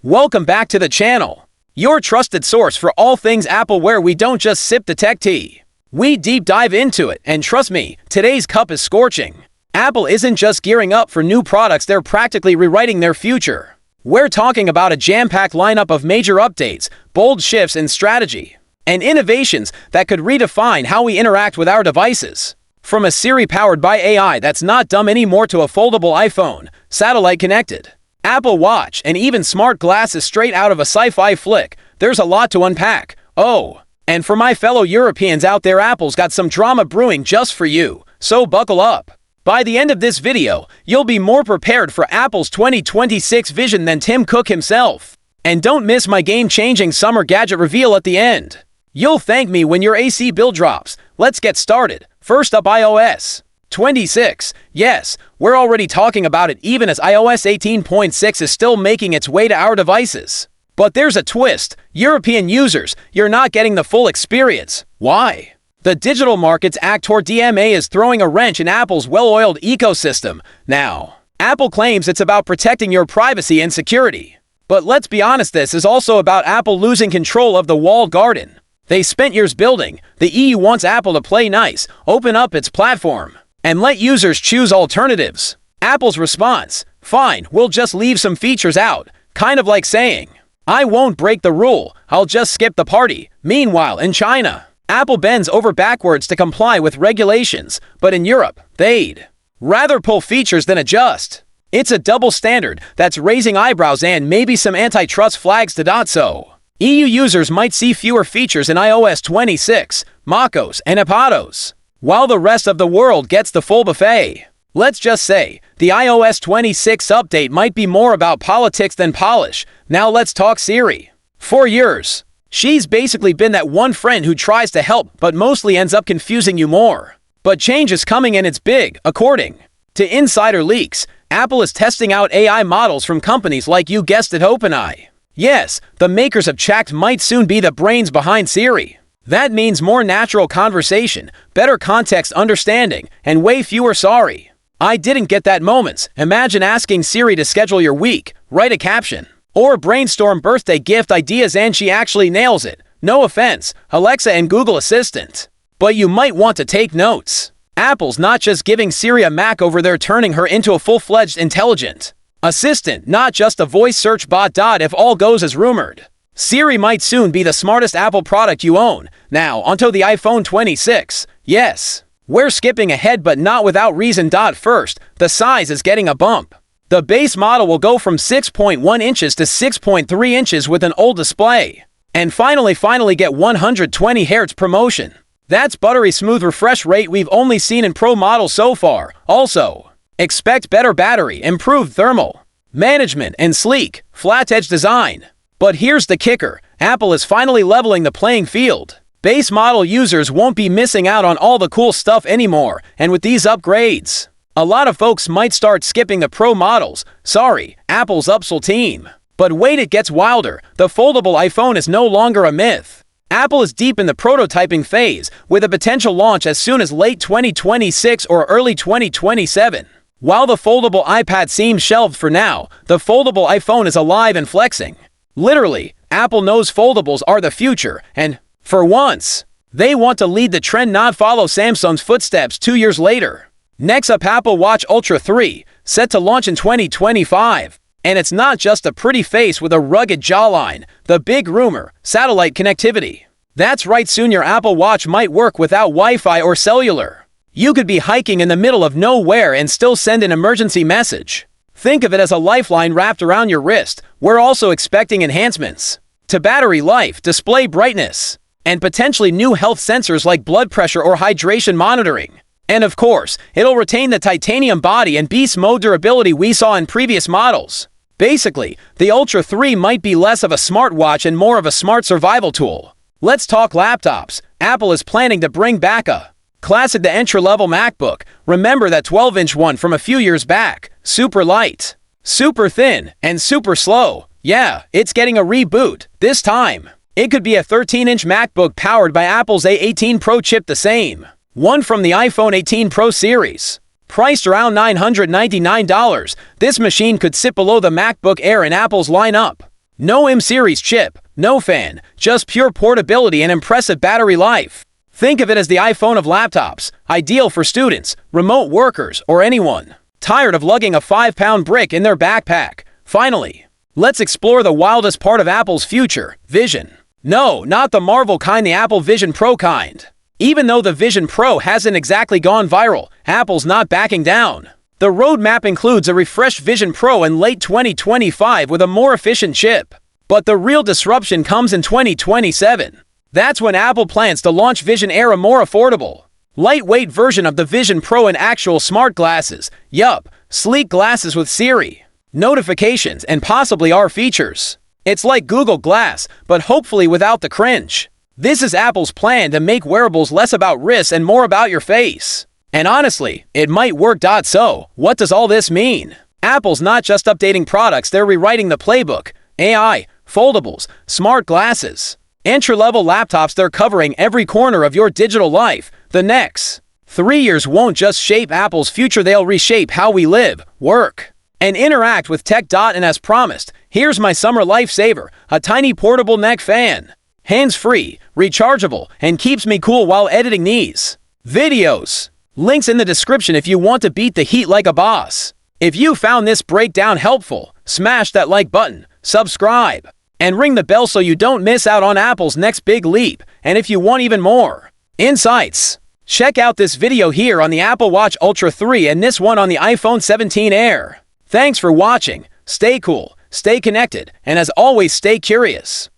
Welcome back to the channel, your trusted source for all things Apple, where we don't just sip the tech tea. We deep dive into it, and trust me, today's cup is scorching. Apple isn't just gearing up for new products, they're practically rewriting their future. We're talking about a jam-packed lineup of major updates, bold shifts in strategy, and innovations that could redefine how we interact with our devices. From a Siri powered by AI that's not dumb anymore to a foldable iPhone, satellite connected Apple Watch, and even smart glasses straight out of a sci-fi flick, there's a lot to unpack. Oh, and for my fellow Europeans out there, Apple's got some drama brewing just for you, so buckle up. By the end of this video, you'll be more prepared for Apple's 2026 vision than Tim Cook himself. And don't miss my game-changing summer gadget reveal at the end. You'll thank me when your AC bill drops. Let's get started. First up, iOS 26. Yes, we're already talking about it even as iOS 18.6 is still making its way to our devices. But there's a twist. European users, you're not getting the full experience. Why? The Digital Markets Act toward DMA is throwing a wrench in Apple's well-oiled ecosystem. Now, Apple claims it's about protecting your privacy and security. But let's be honest, this is also about Apple losing control of the walled garden they spent years building. The EU wants Apple to play nice, open up its platform, and let users choose alternatives. Apple's response: fine, we'll just leave some features out, kind of like saying, I won't break the rule, I'll just skip the party. Meanwhile, in China, Apple bends over backwards to comply with regulations, but in Europe, they'd rather pull features than adjust. It's a double standard that's raising eyebrows and maybe some antitrust flags to dot. So EU users might see fewer features in iOS 26, macOS, and iPadOS, while the rest of the world gets the full buffet. Let's just say, the iOS 26 update might be more about politics than polish. Now let's talk Siri. For years, she's basically been that one friend who tries to help but mostly ends up confusing you more. But change is coming, and it's big. According to insider leaks, Apple is testing out AI models from companies like, you guessed it, OpenAI. Yes, the makers of Chat might soon be the brains behind Siri. That means more natural conversation, better context understanding, and way fewer sorry, I didn't get that moments. Imagine asking Siri to schedule your week, write a caption, or brainstorm birthday gift ideas, and she actually nails it. No offense, Alexa and Google Assistant, but you might want to take notes. Apple's not just giving Siri a makeover, they're turning her into a full-fledged intelligent assistant, not just a voice search bot. If all goes as rumored, Siri might soon be the smartest Apple product you own. Now, onto the iPhone 26. Yes, we're skipping ahead, but not without reason. First, the size is getting a bump. The base model will go from 6.1 inches to 6.3 inches with an OLED display. And finally get 120 Hz promotion. That's buttery smooth refresh rate we've only seen in Pro models so far. Also, expect better battery, improved thermal management, and sleek, flat-edge design. But here's the kicker. Apple is finally leveling the playing field. Base model users won't be missing out on all the cool stuff anymore, and with these upgrades, a lot of folks might start skipping the Pro models. Sorry, Apple's upsell team. But wait, it gets wilder. The foldable iPhone is no longer a myth. Apple is deep in the prototyping phase, with a potential launch as soon as late 2026 or early 2027. While the foldable iPad seems shelved for now, the foldable iPhone is alive and flexing. Literally, Apple knows foldables are the future, and for once, they want to lead the trend, not follow Samsung's footsteps 2 years later. Next up, Apple Watch Ultra 3, set to launch in 2025. And it's not just a pretty face with a rugged jawline. The big rumor: satellite connectivity. That's right, soon your Apple Watch might work without Wi-Fi or cellular. You could be hiking in the middle of nowhere and still send an emergency message. Think of it as a lifeline wrapped around your wrist. We're also expecting enhancements to battery life, display brightness, and potentially new health sensors like blood pressure or hydration monitoring. And of course, it'll retain the titanium body and beast mode durability we saw in previous models. Basically, the Ultra 3 might be less of a smartwatch and more of a smart survival tool. Let's talk laptops. Apple is planning to bring back a classic, the entry-level MacBook. Remember that 12-inch one from a few years back? Super light, super thin, and super slow. Yeah, it's getting a reboot. This time, it could be a 13-inch MacBook powered by Apple's A18 Pro chip, the same one from the iPhone 18 Pro series. Priced around $999, this machine could sit below the MacBook Air in Apple's lineup. No M-series chip, no fan, just pure portability and impressive battery life. Think of it as the iPhone of laptops, ideal for students, remote workers, or anyone tired of lugging a 5-pound brick in their backpack. Finally, let's explore the wildest part of Apple's future, Vision. No, not the Marvel kind, the Apple Vision Pro kind. Even though the Vision Pro hasn't exactly gone viral, Apple's not backing down. The roadmap includes a refreshed Vision Pro in late 2025 with a more efficient chip. But the real disruption comes in 2027. That's when Apple plans to launch Vision Air, a more affordable, lightweight version of the Vision Pro, and actual smart glasses. Yup, sleek glasses with Siri, notifications, and possibly AR features. It's like Google Glass, but hopefully without the cringe. This is Apple's plan to make wearables less about wrists and more about your face. And honestly, it might work. So, what does all this mean? Apple's not just updating products, they're rewriting the playbook. AI, foldables, smart glasses, entry-level laptops, they're covering every corner of your digital life. The next 3 years won't just shape Apple's future, they'll reshape how we live, work, and interact with tech. And as promised, here's my summer lifesaver, a tiny portable neck fan. Hands-free, rechargeable, and keeps me cool while editing these videos. Links in the description if you want to beat the heat like a boss. If you found this breakdown helpful, smash that like button, subscribe, and ring the bell so you don't miss out on Apple's next big leap. And if you want even more insights, check out this video here on the Apple Watch Ultra 3 and this one on the iPhone 17 Air. Thanks for watching. Stay cool, stay connected, and as always, stay curious.